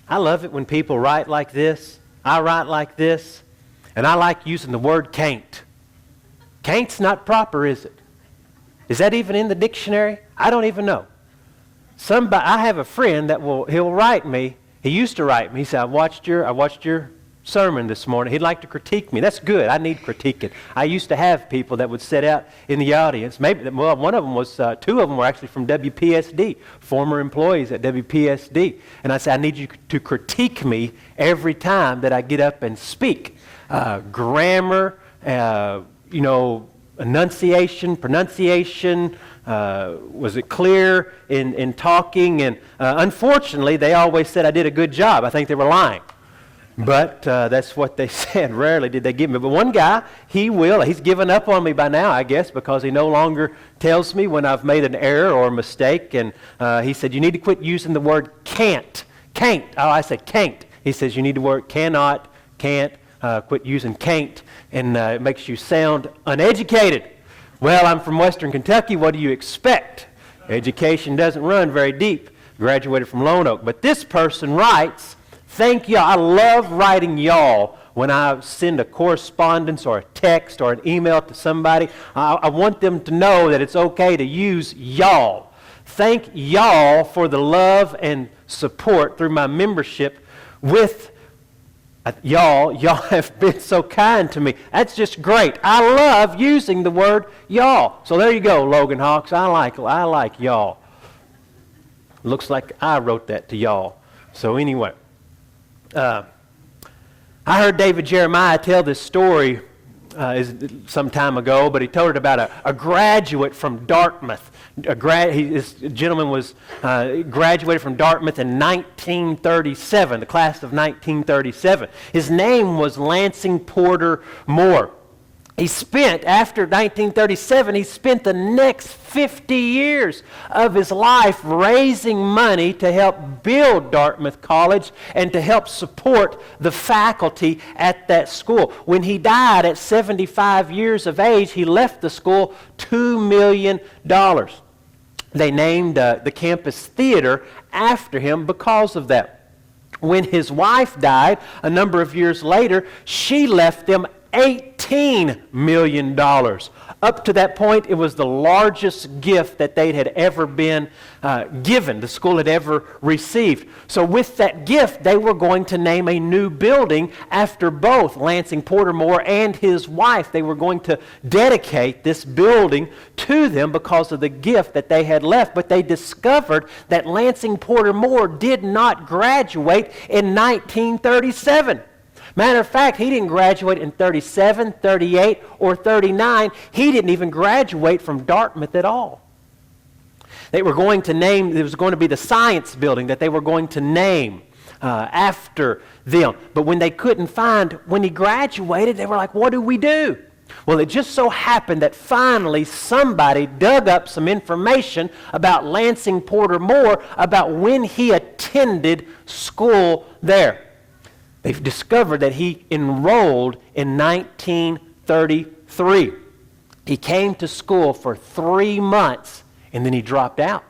I love it when people write like this. I write like this. And I like using the word can't. Can't's not proper, is it? Is that even in the dictionary? I don't even know. I have a friend that he'll write me. He used to write me. He said, I watched your sermon this morning. He'd like to critique me. That's good. I need critiquing. I used to have people that would sit out in the audience. Two of them were actually from WPSD, former employees at WPSD. And I said, I need you to critique me every time that I get up and speak. Grammar, enunciation, pronunciation, was it clear in talking? And unfortunately, they always said I did a good job. I think they were lying. But that's what they said. Rarely did they give me. But one guy, he's given up on me by now, I guess, because he no longer tells me when I've made an error or a mistake. And he said, you need to quit using the word can't. Can't. Oh, I said can't. He says, you need to word cannot, can't. Quit using can't. And it makes you sound uneducated. Well, I'm from Western Kentucky. What do you expect? Education doesn't run very deep. Graduated from Lone Oak. But this person writes, thank y'all. I love writing y'all when I send a correspondence or a text or an email to somebody. I want them to know that it's okay to use y'all. Thank y'all for the love and support through my membership with y'all have been so kind to me. That's just great. I love using the word y'all. So there you go, Logan Hawks. I like y'all. Looks like I wrote that to y'all. So anyway, I heard David Jeremiah tell this story some time ago, but he told it about a graduate from Dartmouth. This gentleman was graduated from Dartmouth in 1937, the class of 1937. His name was Lansing Porter Moore. After 1937, he spent the next 50 years of his life raising money to help build Dartmouth College and to help support the faculty at that school. When he died at 75 years of age, he left the school $2 million. They named the campus theater after him because of that. When his wife died a number of years later, she left them $18 million. Up to that point, it was the largest gift that they had ever been given, the school had ever received. So with that gift, they were going to name a new building after both Lansing Porter Moore and his wife. They were going to dedicate this building to them because of the gift that they had left. But they discovered that Lansing Porter Moore did not graduate in 1937. Matter of fact, he didn't graduate in 37, 38, or 39. He didn't even graduate from Dartmouth at all. They were going to name, it was going to be the science building that they were going to name after them. But when they couldn't find when he graduated, they were like, what do we do? Well, it just so happened that finally somebody dug up some information about Lansing Porter Moore about when he attended school there. They've discovered that he enrolled in 1933. He came to school for 3 months and then he dropped out.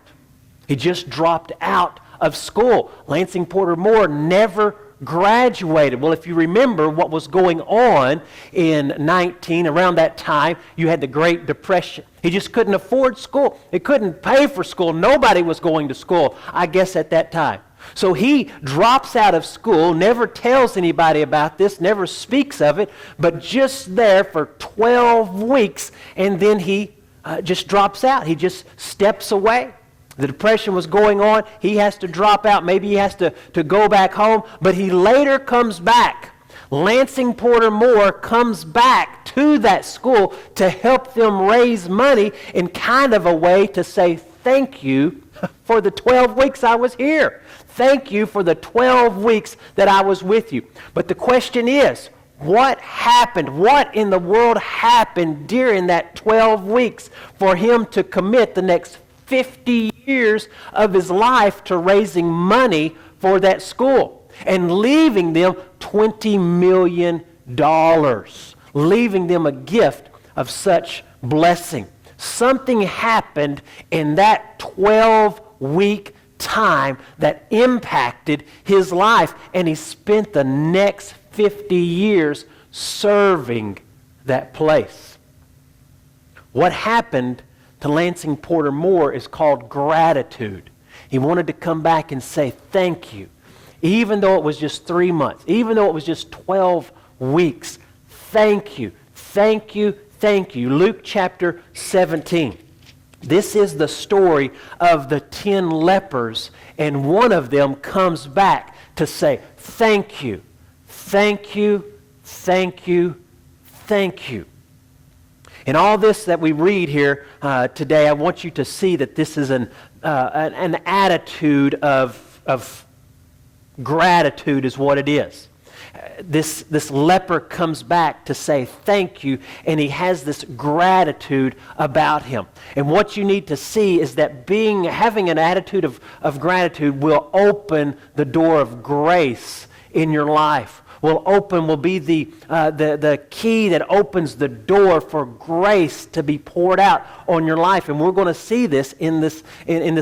He just dropped out of school. Lansing Porter Moore never graduated. Well, if you remember what was going on around that time, you had the Great Depression. He just couldn't afford school. He couldn't pay for school. Nobody was going to school, I guess, at that time. So he drops out of school, never tells anybody about this, never speaks of it, but just there for 12 weeks, and then he just drops out. He just steps away. The depression was going on. He has to drop out. Maybe he has to go back home, but he later comes back. Lansing Porter Moore comes back to that school to help them raise money in kind of a way to say thank you for the 12 weeks I was here. Thank you for the 12 weeks that I was with you. But the question is, what happened? What in the world happened during that 12 weeks for him to commit the next 50 years of his life to raising money for that school and leaving them $20 million, leaving them a gift of such blessing? Something happened in that 12-week time that impacted his life. And he spent the next 50 years serving that place. What happened to Lansing Porter Moore is called gratitude. He wanted to come back and say thank you. Even though it was just 3 months, even though it was just 12 weeks, thank you, thank you, thank you. Luke chapter 17. This is the story of the 10 lepers, and one of them comes back to say, thank you, thank you, thank you, thank you. In all this that we read here today, I want you to see that this is an attitude of gratitude is what it is. This leper comes back to say thank you, and he has this gratitude about him. And what you need to see is that having an attitude of gratitude will open the door of grace in your life. Will be the key that opens the door for grace to be poured out on your life. And we're going to see this in this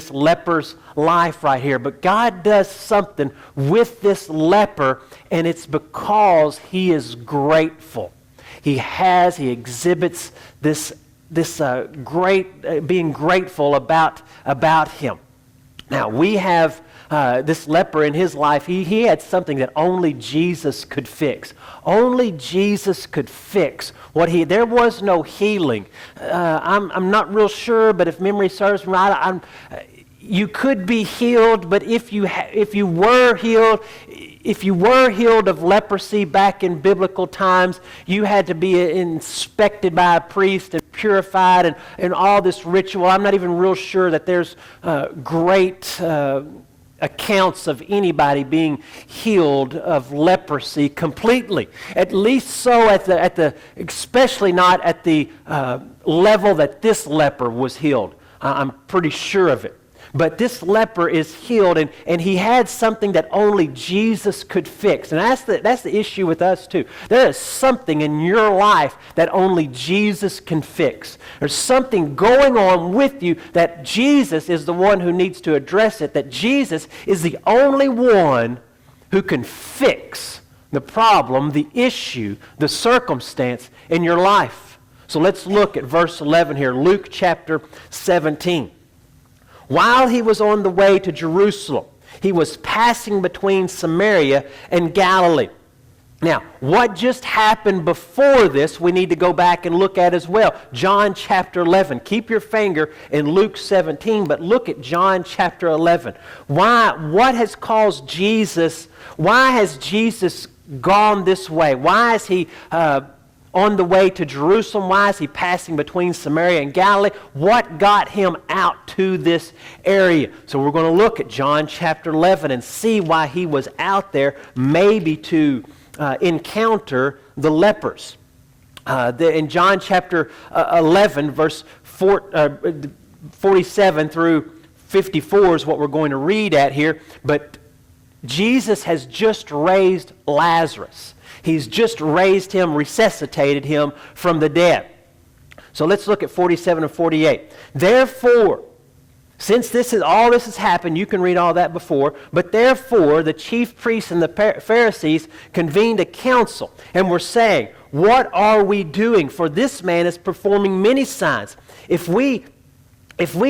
leper's life right here. But God does something with this leper, and it's because he is grateful. He exhibits this great being grateful about him. Now we have this leper in his life. He had something that only Jesus could fix. Only Jesus could fix there was no healing. I'm not real sure, but if memory serves me right, you could be healed. But if you were healed of leprosy back in biblical times, you had to be inspected by a priest and purified and all this ritual. I'm not even real sure that there's great accounts of anybody being healed of leprosy completely. At least so especially not at the level that this leper was healed. I'm pretty sure of it. But this leper is healed, and he had something that only Jesus could fix. And that's the issue with us too. There is something in your life that only Jesus can fix. There's something going on with you that Jesus is the one who needs to address it, that Jesus is the only one who can fix the problem, the issue, the circumstance in your life. So let's look at verse 11 here, Luke chapter 17. While he was on the way to Jerusalem, he was passing between Samaria and Galilee. Now, what just happened before this, we need to go back and look at as well. John chapter 11. Keep your finger in Luke 17, but look at John chapter 11. What has caused Jesus, why has Jesus gone this way? Why is he on the way to Jerusalem? Why is he passing between Samaria and Galilee? What got him out to this area? So we're going to look at John chapter 11 and see why he was out there, maybe to encounter the lepers. In John chapter 11, verse 47 through 54 is what we're going to read at here. But Jesus has just raised Lazarus. He's just raised him, resuscitated him from the dead. So let's look at 47 and 48. Therefore, since all this has happened, you can read all that before, but therefore the chief priests and the Pharisees convened a council and were saying, what are we doing? For this man is performing many signs. If we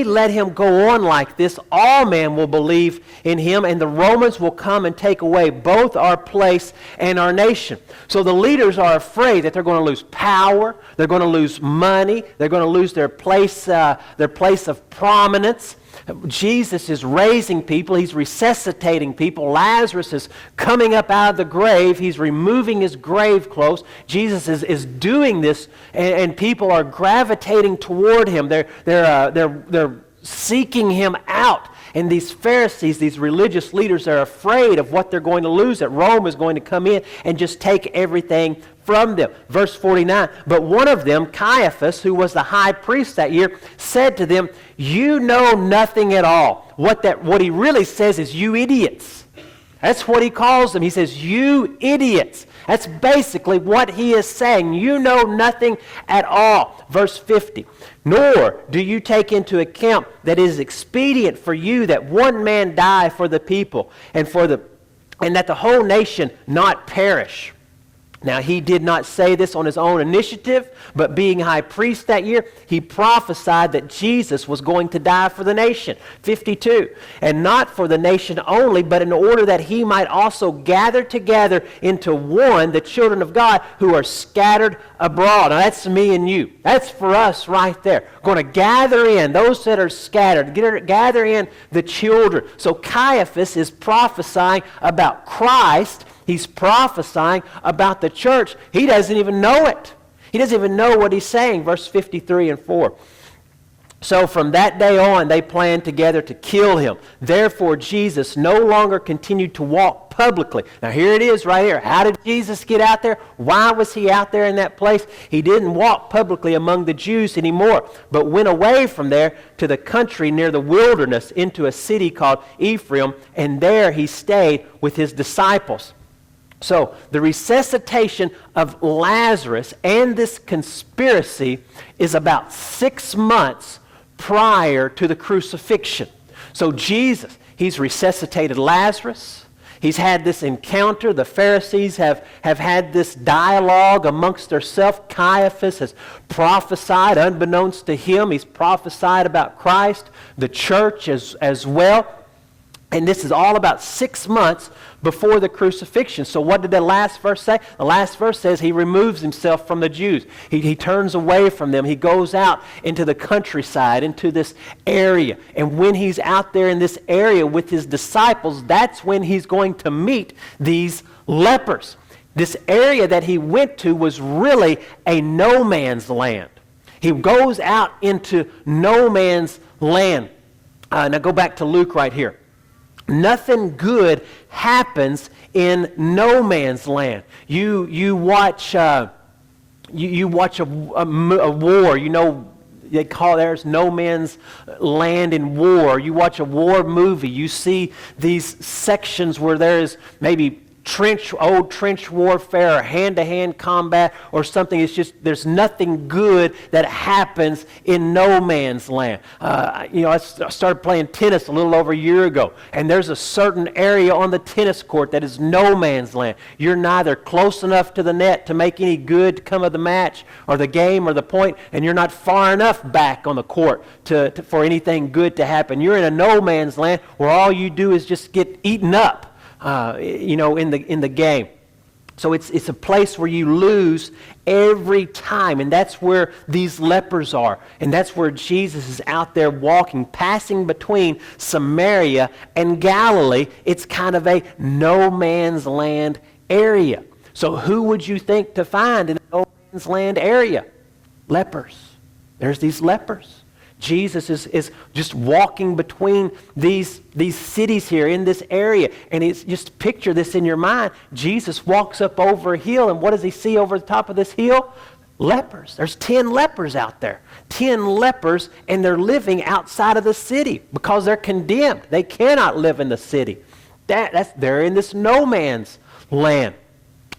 let him go on like this, all men will believe in him, and the Romans will come and take away both our place and our nation. So the leaders are afraid that they're going to lose power, they're going to lose money, they're going to lose their place of prominence. Jesus is raising people. He's resuscitating people. Lazarus is coming up out of the grave. He's removing his grave clothes. Jesus is doing this, and people are gravitating toward him. They're seeking him out. And these Pharisees, these religious leaders, are afraid of what they're going to lose, that Rome is going to come in and just take everything from them. Verse 49, but one of them, Caiaphas, who was the high priest that year, said to them, you know nothing at all. What he really says is, you idiots. That's what he calls them. He says, you idiots. That's basically what he is saying. You know nothing at all. Verse 50, nor do you take into account that it is expedient for you that one man die for the people, and that the whole nation not perish. Now, he did not say this on his own initiative, but being high priest that year, he prophesied that Jesus was going to die for the nation. 52, and not for the nation only, but in order that he might also gather together into one the children of God who are scattered abroad. Now, that's me and you. That's for us right there. Going to gather in those that are scattered, gather in the children. So Caiaphas is prophesying about Christ. He's prophesying about the church. He doesn't even know it. He doesn't even know what he's saying. Verse 53 and 4. So from that day on, they planned together to kill him. Therefore, Jesus no longer continued to walk publicly. Now here it is right here. How did Jesus get out there? Why was he out there in that place? He didn't walk publicly among the Jews anymore, but went away from there to the country near the wilderness into a city called Ephraim, and there he stayed with his disciples. So the resuscitation of Lazarus and this conspiracy is about 6 months prior to the crucifixion. So Jesus, he's resuscitated Lazarus. He's had this encounter. The Pharisees have had this dialogue amongst themselves. Caiaphas has prophesied, unbeknownst to him, he's prophesied about Christ, the church as well. And this is all about 6 months before the crucifixion. So what did the last verse say? The last verse says he removes himself from the Jews. He turns away from them. He goes out into the countryside, into this area. And when he's out there in this area with his disciples, that's when he's going to meet these lepers. This area that he went to was really a no man's land. He goes out into no man's land. Now go back to Luke right here. Nothing good happens in no man's land. You watch a war. You know they call there's no man's land in war. You watch a war movie. You see these sections where there is maybe old trench warfare or hand-to-hand combat or something. It's just there's nothing good that happens in no man's land. I started playing tennis a little over a year ago, and there's a certain area on the tennis court that is no man's land. You're neither close enough to the net to make any good come of the match or the game or the point, and you're not far enough back on the court for anything good to happen. You're in a no man's land where all you do is just get eaten up. In the game. So it's a place where you lose every time, and that's where these lepers are, and that's where Jesus is out there walking, passing between Samaria and Galilee. It's kind of a no man's land area. So who would you think to find in a no man's land area? Lepers. There's these lepers. Jesus is just walking between these cities here in this area. And it's just picture this in your mind. Jesus walks up over a hill, and what does he see over the top of this hill? Lepers. There's 10 lepers out there. 10 lepers, and they're living outside of the city because they're condemned. They cannot live in the city. They're in this no man's land.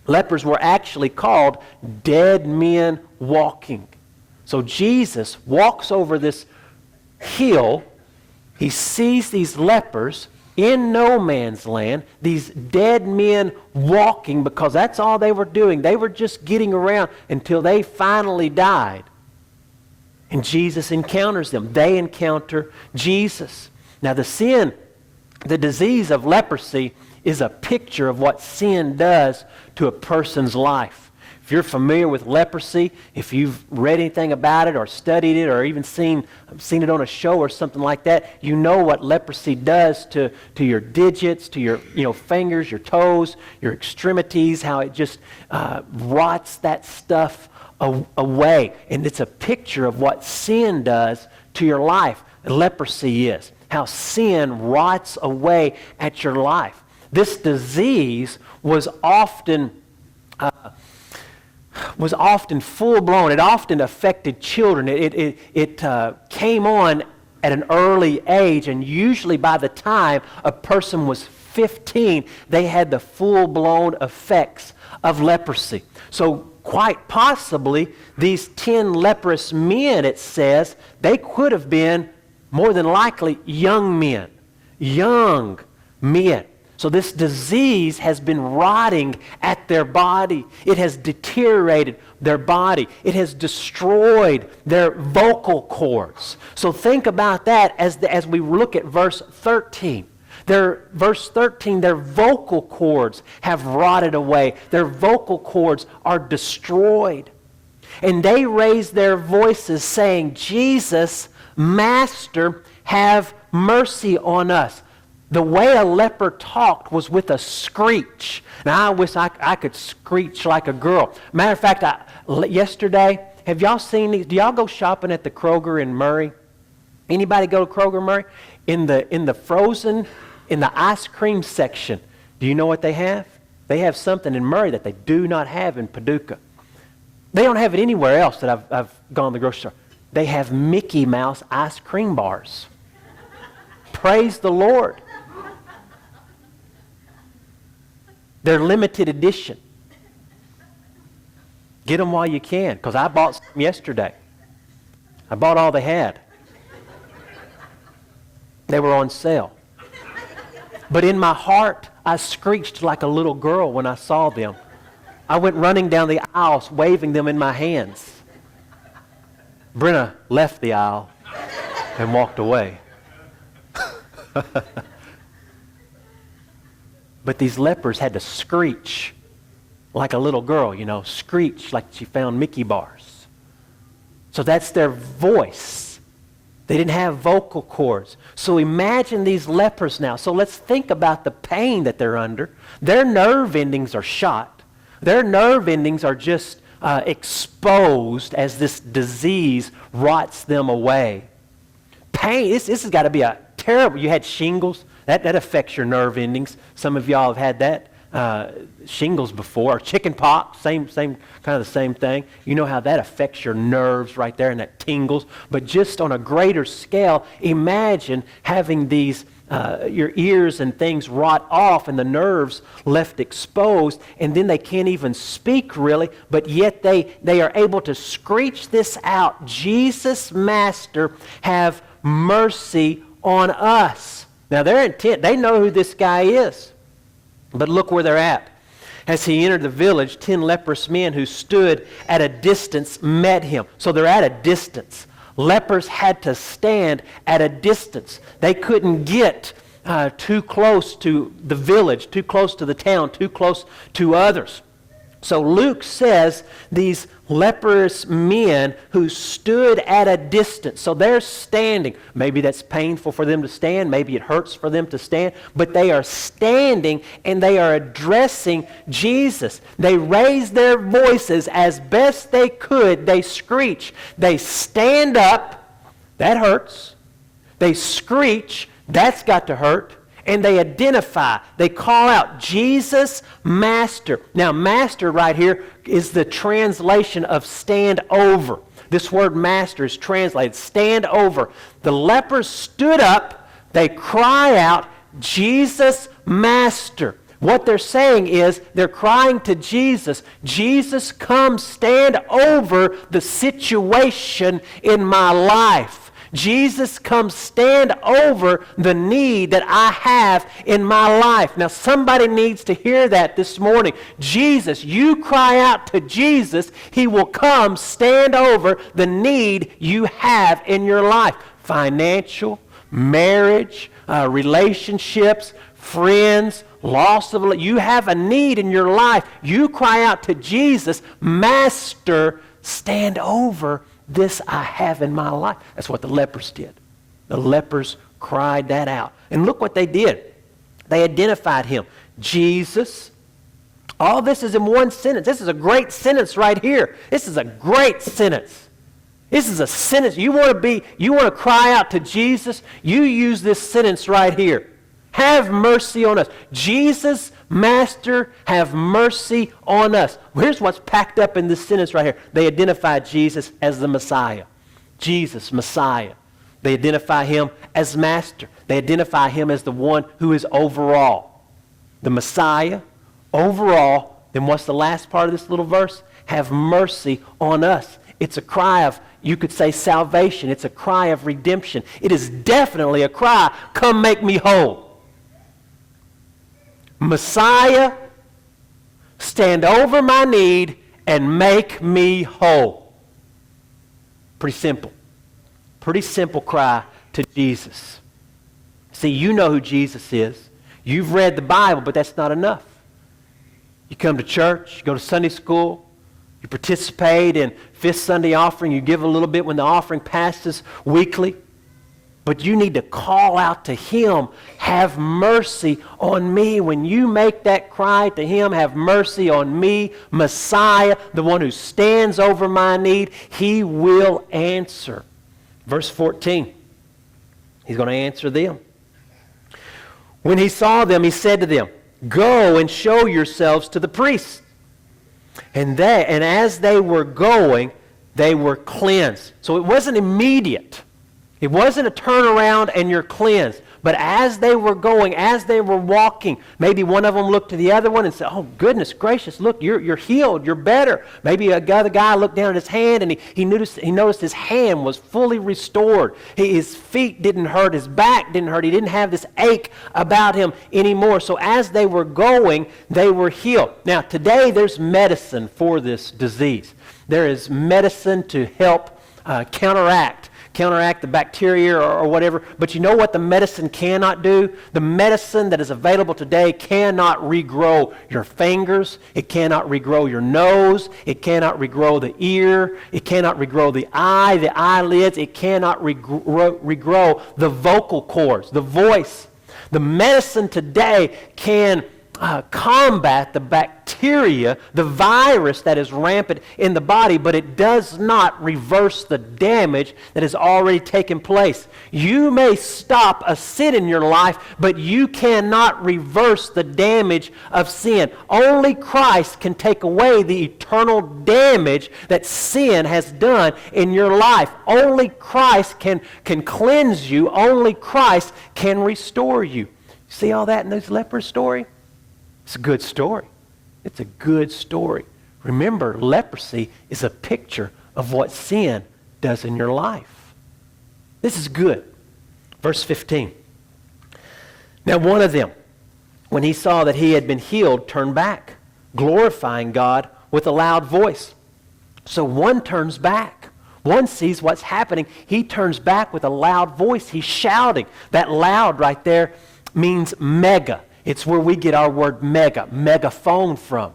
Lepers were actually called dead men walking. So Jesus walks over this hill. He sees these lepers in no man's land, these dead men walking, because that's all they were doing. They were just getting around until they finally died. And Jesus encounters them. They encounter Jesus. Now the disease of leprosy is a picture of what sin does to a person's life. If you're familiar with leprosy, if you've read anything about it or studied it or even seen it on a show or something like that, you know what leprosy does to your digits, to your fingers, your toes, your extremities, how it just rots that stuff away. And it's a picture of what sin does to your life. Leprosy is how sin rots away at your life. This disease was often full-blown. It often affected children. It came on at an early age, and usually by the time a person was 15, they had the full-blown effects of leprosy. So quite possibly these 10 leprous men, it says, they could have been more than likely young men. Young men. So this disease has been rotting at their body. It has deteriorated their body. It has destroyed their vocal cords. So think about that as we look at verse 13. Verse 13, their vocal cords have rotted away. Their vocal cords are destroyed. And they raise their voices saying, Jesus, Master, have mercy on us. The way a leper talked was with a screech. Now, I wish I could screech like a girl. Matter of fact, yesterday, have y'all seen these? Do y'all go shopping at the Kroger in Murray? Anybody go to Kroger Murray? In the frozen, in the ice cream section, do you know what they have? They have something in Murray that they do not have in Paducah. They don't have it anywhere else that I've gone to the grocery store. They have Mickey Mouse ice cream bars. Praise the Lord. They're limited edition. Get them while you can, because I bought some yesterday. I bought all they had. They were on sale. But in my heart, I screeched like a little girl when I saw them. I went running down the aisles, waving them in my hands. Brenna left the aisle and walked away. But these lepers had to screech like a little girl, screech like she found Mickey bars. So that's their voice. They didn't have vocal cords. So imagine these lepers now. So let's think about the pain that they're under. Their nerve endings are shot. Their nerve endings are just exposed as this disease rots them away. Pain, this has got to be a terrible. You had shingles. That affects your nerve endings. Some of y'all have had that. Shingles before, or chicken pox, same kind of the same thing. You know how that affects your nerves right there and that tingles. But just on a greater scale, imagine having these, your ears and things rot off and the nerves left exposed, and then they can't even speak really, but yet they are able to screech this out. Jesus, Master, have mercy on us. Now they're intent. They know who this guy is. But look where they're at. As he entered the village, 10 leprous men who stood at a distance met him. So they're at a distance. Lepers had to stand at a distance. They couldn't get too close to the village, too close to the town, too close to others. So Luke says these leprous men who stood at a distance. So they're standing. Maybe that's painful for them to stand. Maybe it hurts for them to stand. But they are standing and they are addressing Jesus. They raise their voices as best they could. They screech. They stand up. That hurts. They screech. That's got to hurt. And they identify, they call out, Jesus, Master. Now, Master right here is the translation of stand over. This word master is translated, stand over. The lepers stood up, they cry out, Jesus, Master. What they're saying is, they're crying to Jesus, Jesus, come stand over the situation in my life. Jesus, come stand over the need that I have in my life. Now, somebody needs to hear that this morning. Jesus, you cry out to Jesus, he will come stand over the need you have in your life. Financial, marriage, relationships, friends, loss of, you have a need in your life. You cry out to Jesus, Master, stand over this I have in my life. That's what the lepers did. The lepers cried that out. And look what they did. They identified him. Jesus. All this is in one sentence. This is a great sentence right here. This is a great sentence. This is a sentence. You want to cry out to Jesus? You use this sentence right here. Have mercy on us. Jesus, Master, have mercy on us. Well, here's what's packed up in this sentence right here. They identify Jesus as the Messiah. Jesus, Messiah. They identify him as Master. They identify him as the one who is overall. The Messiah, overall. Then what's the last part of this little verse? have mercy on us. It's a cry of, you could say, salvation. It's a cry of redemption. It is definitely a cry, come make me whole. Messiah, stand over my need and make me whole. Pretty simple. Pretty simple cry to Jesus. See, you know who Jesus is. You've read the Bible, but that's not enough. You come to church, you go to Sunday school, you participate in Fifth Sunday offering, you give a little bit when the offering passes weekly. But you need to call out to Him, have mercy on me. When you make that cry to Him, have mercy on me, Messiah, the one who stands over my need, He will answer. Verse 14, He's going to answer them. When He saw them, He said to them, go and show yourselves to the priests. And as they were going, they were cleansed. So it wasn't immediate. It wasn't a turnaround and you're cleansed. But as they were going, as they were walking, maybe one of them looked to the other one and said, oh, goodness gracious, look, you're healed, you're better. Maybe another guy looked down at his hand and he noticed his hand was fully restored. His feet didn't hurt, his back didn't hurt. He didn't have this ache about him anymore. So as they were going, they were healed. Now, today there's medicine for this disease. There is medicine to help counteract the bacteria or whatever. But you know what the medicine cannot do? The medicine that is available today cannot regrow your fingers. It cannot regrow your nose. It cannot regrow the ear. It cannot regrow the eye, the eyelids. It cannot regrow the vocal cords, the voice. The medicine today can combat the bacteria, the virus that is rampant in the body, but it does not reverse the damage that has already taken place. You may stop a sin in your life, but you cannot reverse the damage of sin. Only Christ can take away the eternal damage that sin has done in your life. Only Christ can cleanse you. Only Christ can restore you. See all that in this leper story? It's a good story. It's a good story. Remember, leprosy is a picture of what sin does in your life. This is good. Verse 15. Now one of them, when he saw that he had been healed, turned back, glorifying God with a loud voice. So one turns back. One sees what's happening. He turns back with a loud voice. He's shouting. That loud right there means mega. It's where we get our word megaphone from.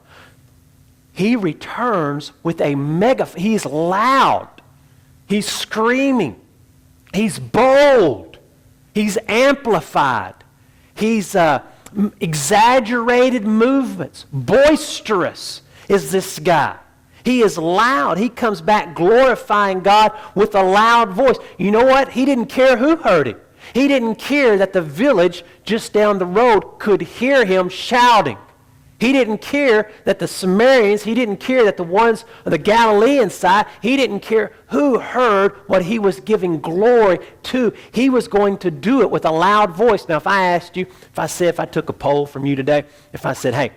He returns with a megaphone. He's loud. He's screaming. He's bold. He's amplified. He's exaggerated movements. Boisterous is this guy. He is loud. He comes back glorifying God with a loud voice. You know what? He didn't care who heard him. He didn't care that the village just down the road could hear him shouting. He didn't care that the Samaritans, he didn't care that the ones on the Galilean side, he didn't care who heard what he was giving glory to. He was going to do it with a loud voice. Now, if I took a poll from you today, if I said, hey,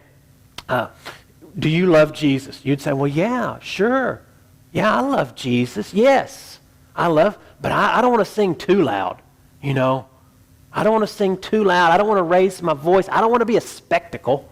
do you love Jesus? You'd say, well, yeah, sure. Yeah, I love Jesus. Yes, but I don't want to sing too loud. You know, I don't want to sing too loud. I don't want to raise my voice. I don't want to be a spectacle.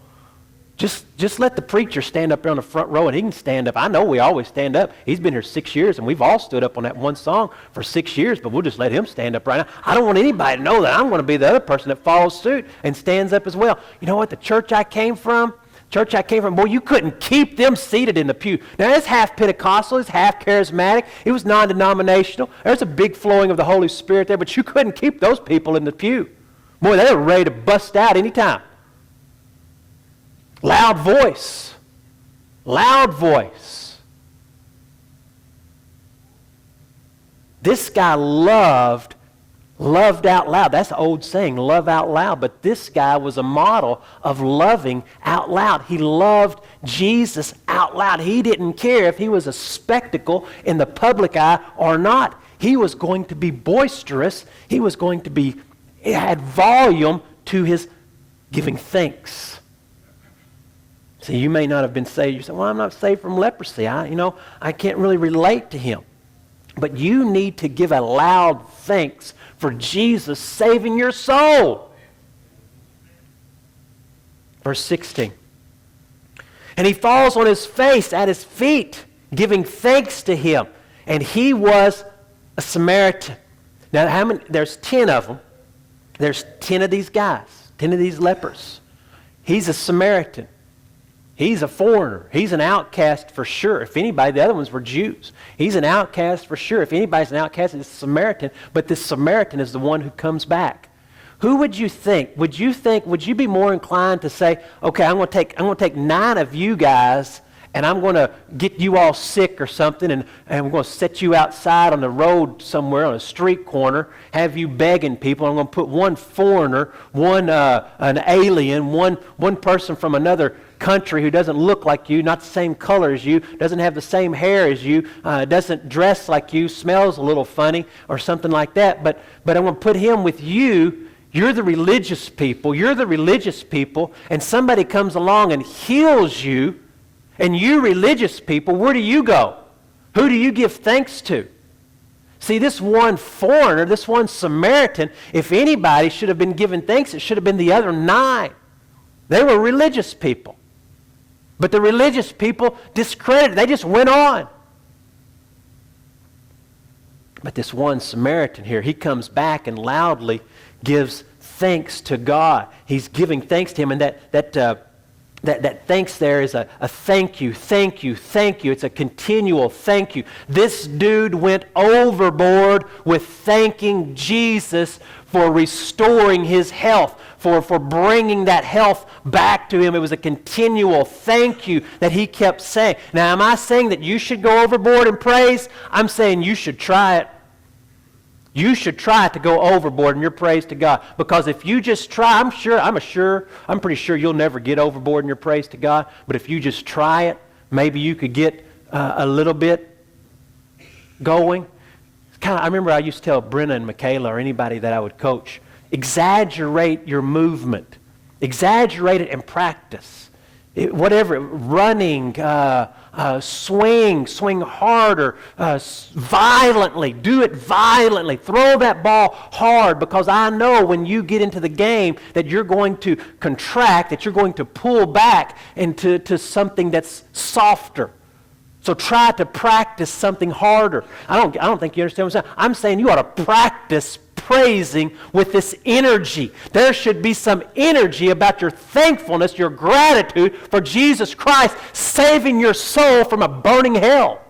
Just let the preacher stand up there on the front row and he can stand up. I know we always stand up. He's been here 6 years and we've all stood up on that one song for 6 years, but we'll just let him stand up right now. I don't want anybody to know that I'm going to be the other person that follows suit and stands up as well. You know what? The church I came from, boy, you couldn't keep them seated in the pew. Now, it's half Pentecostal, it's half charismatic, it was non-denominational. There's a big flowing of the Holy Spirit there, but you couldn't keep those people in the pew. Boy, they were ready to bust out anytime. Loud voice. Loud voice. This guy loved out loud. That's the old saying, love out loud. But this guy was a model of loving out loud. He loved Jesus out loud. He didn't care if he was a spectacle in the public eye or not. He was going to be boisterous. He was going to be, it had volume to his giving thanks. See, you may not have been saved. You say, well, I'm not saved from leprosy. I can't really relate to him. But you need to give a loud thanks for Jesus saving your soul. Verse 16. And he falls on his face at his feet, giving thanks to him. And he was a Samaritan. Now, how many? There's 10 of them. There's 10 of these guys, 10 of these lepers. He's a Samaritan. He's a foreigner. He's an outcast for sure. If anybody, the other ones were Jews. He's an outcast for sure. If anybody's an outcast, it's a Samaritan. But this Samaritan is the one who comes back. Who would you think? Would you be more inclined to say, okay, I'm going to take 9 of you guys and I'm going to get you all sick or something, and I'm going to set you outside on the road somewhere on a street corner, have you begging people. I'm going to put one foreigner, an alien, one person from another country who doesn't look like you, not the same color as you, doesn't have the same hair as you, doesn't dress like you, smells a little funny or something like that. But I'm going to put him with you. You're the religious people. And somebody comes along and heals you. And you religious people, where do you go? Who do you give thanks to? See, this one foreigner, this one Samaritan, if anybody should have been given thanks, it should have been the other 9. They were religious people. But the religious people discredited. They just went on. But this one Samaritan here, he comes back and loudly gives thanks to God. He's giving thanks to him, and that thanks there is a thank you, thank you, thank you. It's a continual thank you. This dude went overboard with thanking Jesus for restoring his health, for bringing that health back to him. It was a continual thank you that he kept saying. Now, am I saying that you should go overboard in praise? I'm saying you should try it. You should try to go overboard in your praise to God. Because if you just try, I'm pretty sure you'll never get overboard in your praise to God. But if you just try it, maybe you could get a little bit going. I remember I used to tell Brenna and Michaela or anybody that I would coach, exaggerate your movement. Exaggerate it and practice. Running, swing harder, violently. Do it violently. Throw that ball hard, because I know when you get into the game that you're going to contract, that you're going to pull back into something that's softer. So try to practice something harder. I don't think you understand what I'm saying. I'm saying you ought to practice praising with this energy. There should be some energy about your thankfulness, your gratitude for Jesus Christ saving your soul from a burning hell.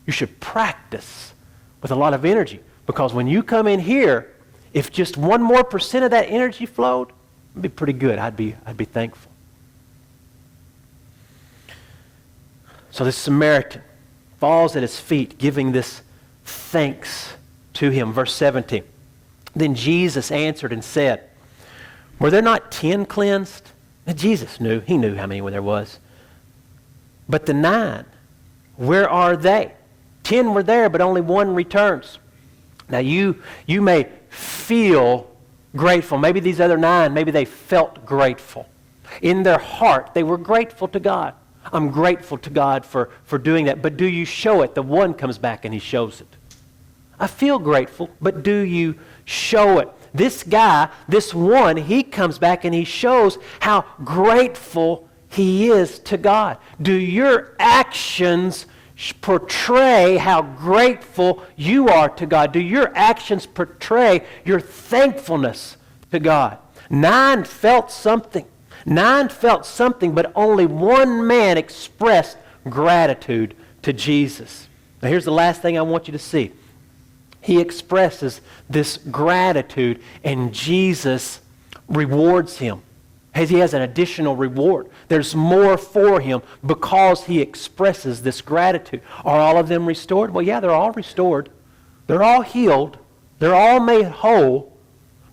You should practice with a lot of energy, because when you come in here, if just 1% more of that energy flowed, it'd be pretty good. I'd be thankful. So this Samaritan falls at his feet, giving this thanks to him. Verse 17. Then Jesus answered and said, were there not 10 cleansed? And Jesus knew. He knew how many there was. But the 9, where are they? 10 were there, but only 1 returns. Now you may feel grateful. Maybe these other 9, maybe they felt grateful. In their heart, they were grateful to God. I'm grateful to God for doing that. But do you show it? The one comes back and he shows it. I feel grateful, but do you show it? This guy, this one, he comes back and he shows how grateful he is to God. Do your actions portray how grateful you are to God? Do your actions portray your thankfulness to God? 9 felt something. 9 felt something, but only 1 man expressed gratitude to Jesus. Now here's the last thing I want you to see. He expresses this gratitude, and Jesus rewards him. He has an additional reward. There's more for him because he expresses this gratitude. Are all of them restored? Well, yeah, they're all restored. They're all healed. They're all made whole.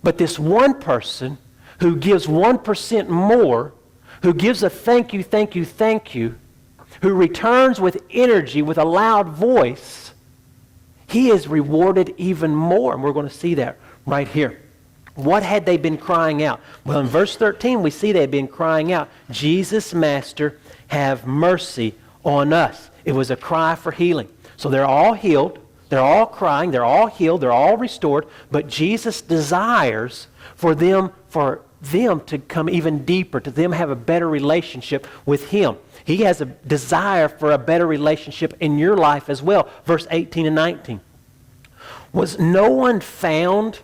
But this one person who gives 1% more, who gives a thank you, thank you, thank you, who returns with energy, with a loud voice, he is rewarded even more. And we're going to see that right here. What had they been crying out? Well, in verse 13, we see they had been crying out, Jesus, Master, have mercy on us. It was a cry for healing. So they're all healed. They're all crying. They're all healed. They're all restored. But Jesus desires for them to come even deeper, to them have a better relationship with Him. He has a desire for a better relationship in your life as well. Verse 18 and 19. Was no one found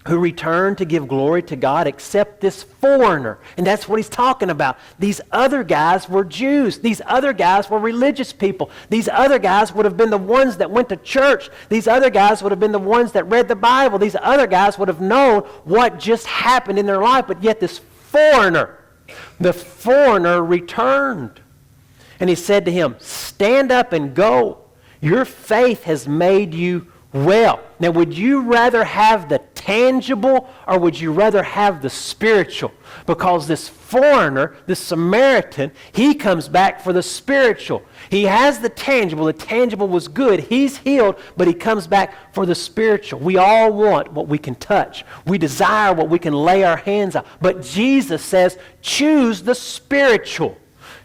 who returned to give glory to God except this foreigner? And that's what he's talking about. These other guys were Jews. These other guys were religious people. These other guys would have been the ones that went to church. These other guys would have been the ones that read the Bible. These other guys would have known what just happened in their life. But yet this foreigner, the foreigner returned. And he said to him, stand up and go. Your faith has made you well. Now, would you rather have the tangible or would you rather have the spiritual? Because this foreigner, this Samaritan, he comes back for the spiritual. He has the tangible. The tangible was good. He's healed, but he comes back for the spiritual. We all want what we can touch. We desire what we can lay our hands on. But Jesus says, choose the spiritual.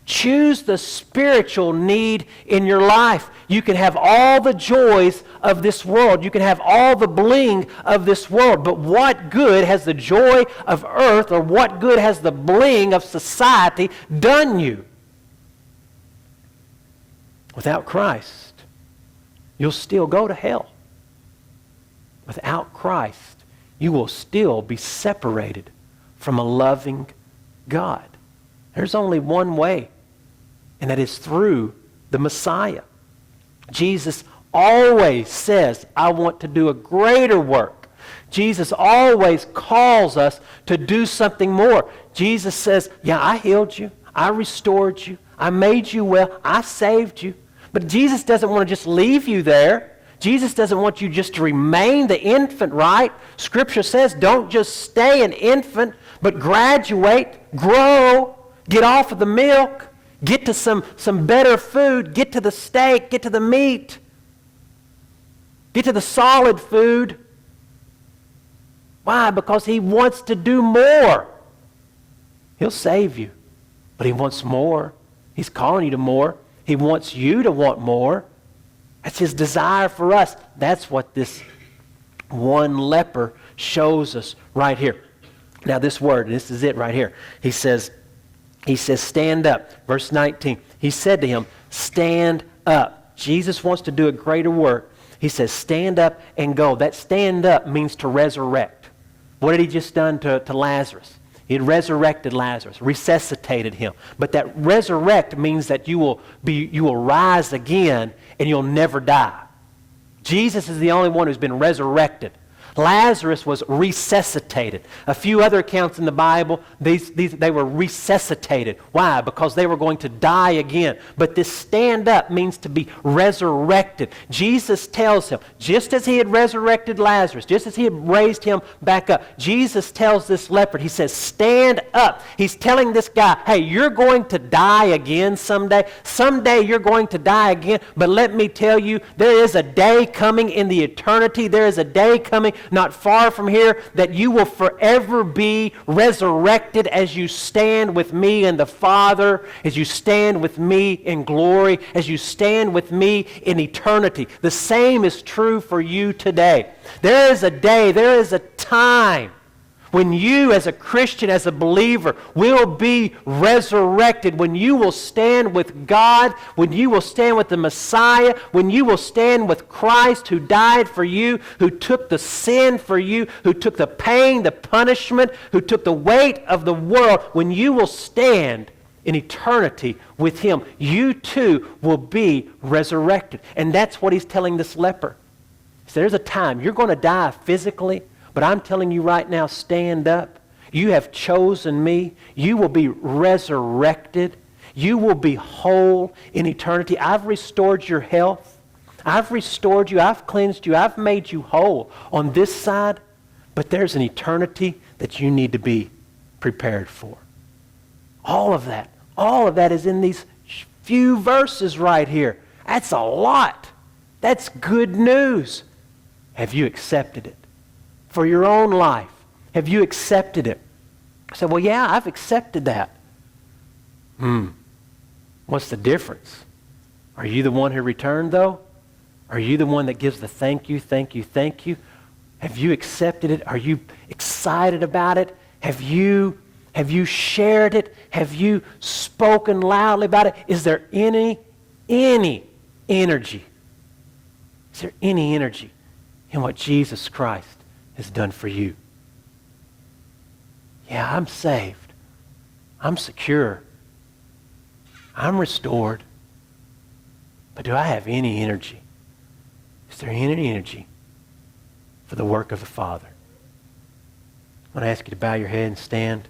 Choose the spiritual need in your life. You can have all the joys of this world. You can have all the bling of this world. But what good has the joy of earth or what good has the bling of society done you? Without Christ, you'll still go to hell. Without Christ, you will still be separated from a loving God. There's only one way, and that is through the Messiah. Jesus always says, I want to do a greater work. Jesus always calls us to do something more. Jesus says, yeah, I healed you. I restored you. I made you well. I saved you. But Jesus doesn't want to just leave you there. Jesus doesn't want you just to remain the infant, right? Scripture says don't just stay an infant, but graduate, grow, get off of the milk, get to some better food, get to the steak, get to the meat, get to the solid food. Why? Because He wants to do more. He'll save you, but He wants more. He's calling you to more. He wants you to want more. That's His desire for us. That's what this one leper shows us right here. Now this word, this is it right here. He says, stand up. Verse 19. He said to him, stand up. Jesus wants to do a greater work. He says, stand up and go. That stand up means to resurrect. What had He just done to Lazarus? He had resurrected Lazarus, resuscitated him. But that resurrect means that you will rise again and you'll never die. Jesus is the only one who's been resurrected. Lazarus was resuscitated. A few other accounts in the Bible, they were resuscitated. Why? Because they were going to die again. But this stand up means to be resurrected. Jesus tells him, just as He had resurrected Lazarus, just as He had raised him back up, Jesus tells this leopard, He says, stand up. He's telling this guy, hey, you're going to die again someday. Someday you're going to die again. But let me tell you, there is a day coming in the eternity. There is a day coming not far from here, that you will forever be resurrected as you stand with me and the Father, as you stand with me in glory, as you stand with me in eternity. The same is true for you today. There is a day, there is a time when you as a Christian, as a believer, will be resurrected, when you will stand with God, when you will stand with the Messiah, when you will stand with Christ who died for you, who took the sin for you, who took the pain, the punishment, who took the weight of the world. When you will stand in eternity with Him, you too will be resurrected. And that's what He's telling this leper. So there's a time you're going to die physically, but I'm telling you right now, stand up. You have chosen me. You will be resurrected. You will be whole in eternity. I've restored your health. I've restored you. I've cleansed you. I've made you whole on this side. But there's an eternity that you need to be prepared for. All of that is in these few verses right here. That's a lot. That's good news. Have you accepted it for your own life? Have you accepted it? I said, well, yeah, I've accepted that. What's the difference? Are you the one who returned, though? Are you the one that gives the thank you, thank you, thank you? Have you accepted it? Are you excited about it? Have you shared it? Have you spoken loudly about it? Is there any energy? Is there any energy in what Jesus Christ has done for you? Yeah, I'm saved. I'm secure. I'm restored. But do I have any energy? Is there any energy for the work of the Father? I want to ask you to bow your head and stand.